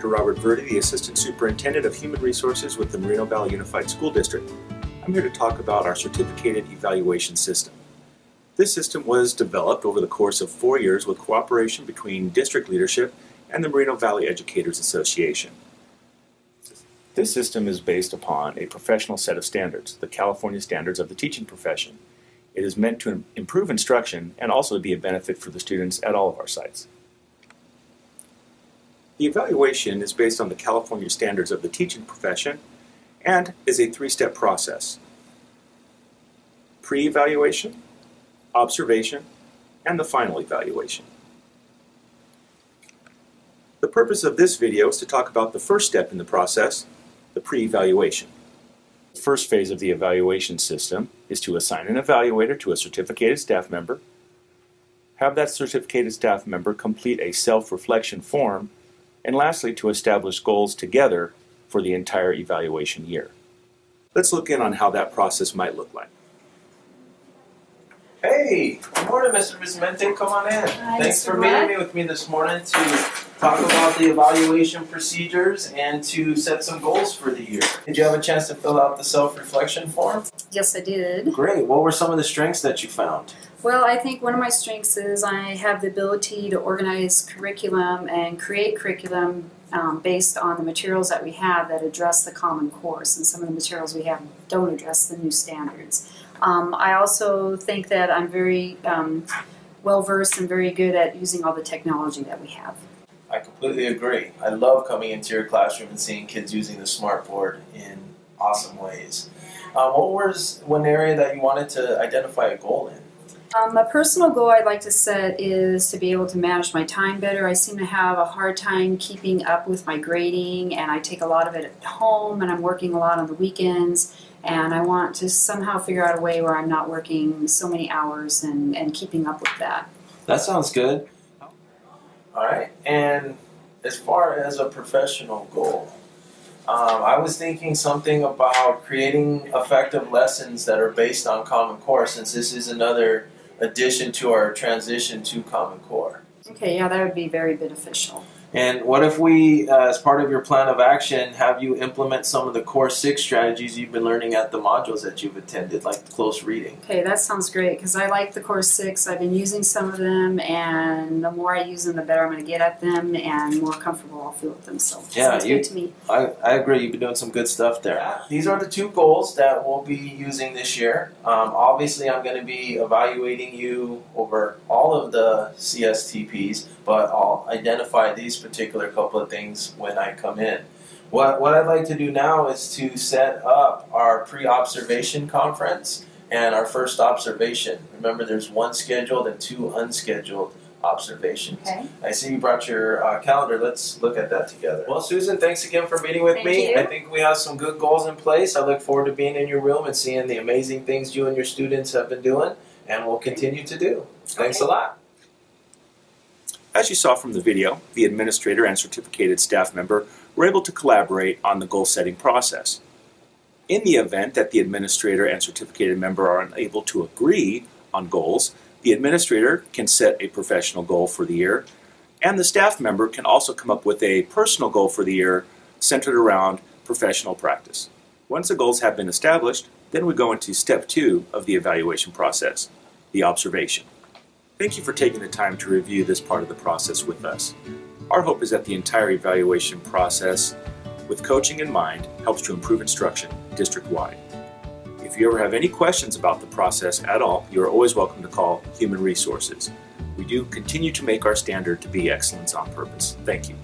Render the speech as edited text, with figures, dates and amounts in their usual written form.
Dr. Robert Verdi, the Assistant Superintendent of Human Resources with the Moreno Valley Unified School District. I'm here to talk about our certificated evaluation system. This system was developed over the course of 4 years with cooperation between district leadership and the Moreno Valley Educators Association. This system is based upon a professional set of standards, the California Standards of the Teaching Profession. It is meant to improve instruction and also to be a benefit for the students at all of our sites. The evaluation is based on the California Standards of the Teaching Profession and is a three-step process: pre-evaluation, observation, and the final evaluation. The purpose of this video is to talk about the first step in the process, the pre-evaluation. The first phase of the evaluation system is to assign an evaluator to a certificated staff member, have that certificated staff member complete a self-reflection form, and lastly, to establish goals together for the entire evaluation year. Let's look in on how that process might look like. Hey, good morning, Mr. Vismente. Come on in. Hi, Thanks Mr. for Black. meeting with me this morning to talk about the evaluation procedures and to set some goals for the year. Did you have a chance to fill out the self-reflection form? Yes, I did. Great. What were some of the strengths that you found? Well, I think one of my strengths is I have the ability to organize curriculum and create curriculum based on the materials that we have that address the Common Course, and some of the materials we have don't address the new standards. I also think that I'm very well-versed and very good at using all the technology that we have. I completely agree. I love coming into your classroom and seeing kids using the smartboard in awesome ways. What was one area that you wanted to identify a goal in? A personal goal I'd like to set is to be able to manage my time better. I seem to have a hard time keeping up with my grading, and I take a lot of it at home, and I'm working a lot on the weekends, and I want to somehow figure out a way where I'm not working so many hours and keeping up with that. That sounds good. All right, and as far as a professional goal, I was thinking something about creating effective lessons that are based on Common Core, since this is another addition to our transition to Common Core. Okay, yeah, that would be very beneficial. And what if we, as part of your plan of action, have you implement some of the Core 6 strategies you've been learning at the modules that you've attended, like close reading? Okay, that sounds great, because I like the Core 6. I've been using some of them, and the more I use them, the better I'm going to get at them, and more comfortable I'll feel with them. So yeah, sounds good to me. I agree. You've been doing some good stuff there. These are the 2 goals that we'll be using this year. Obviously, I'm going to be evaluating you over all of the CSTPs, but I'll identify these particular couple of things when I come in. What I'd like to do now is to set up our pre-observation conference and our first observation. Remember, there's 1 scheduled and 2 unscheduled observations. Okay. I see you brought your calendar. Let's look at that together. Well, Susan, thanks again for meeting with me. Thank you. I think we have some good goals in place. I look forward to being in your room and seeing the amazing things you and your students have been doing and will continue to do. Thanks a lot. As you saw from the video, the administrator and certificated staff member were able to collaborate on the goal-setting process. In the event that the administrator and certificated member are unable to agree on goals, the administrator can set a professional goal for the year, and the staff member can also come up with a personal goal for the year centered around professional practice. Once the goals have been established, then we go into step 2 of the evaluation process, the observation. Thank you for taking the time to review this part of the process with us. Our hope is that the entire evaluation process, with coaching in mind, helps to improve instruction district-wide. If you ever have any questions about the process at all, you are always welcome to call Human Resources. We do continue to make our standard to be excellence on purpose. Thank you.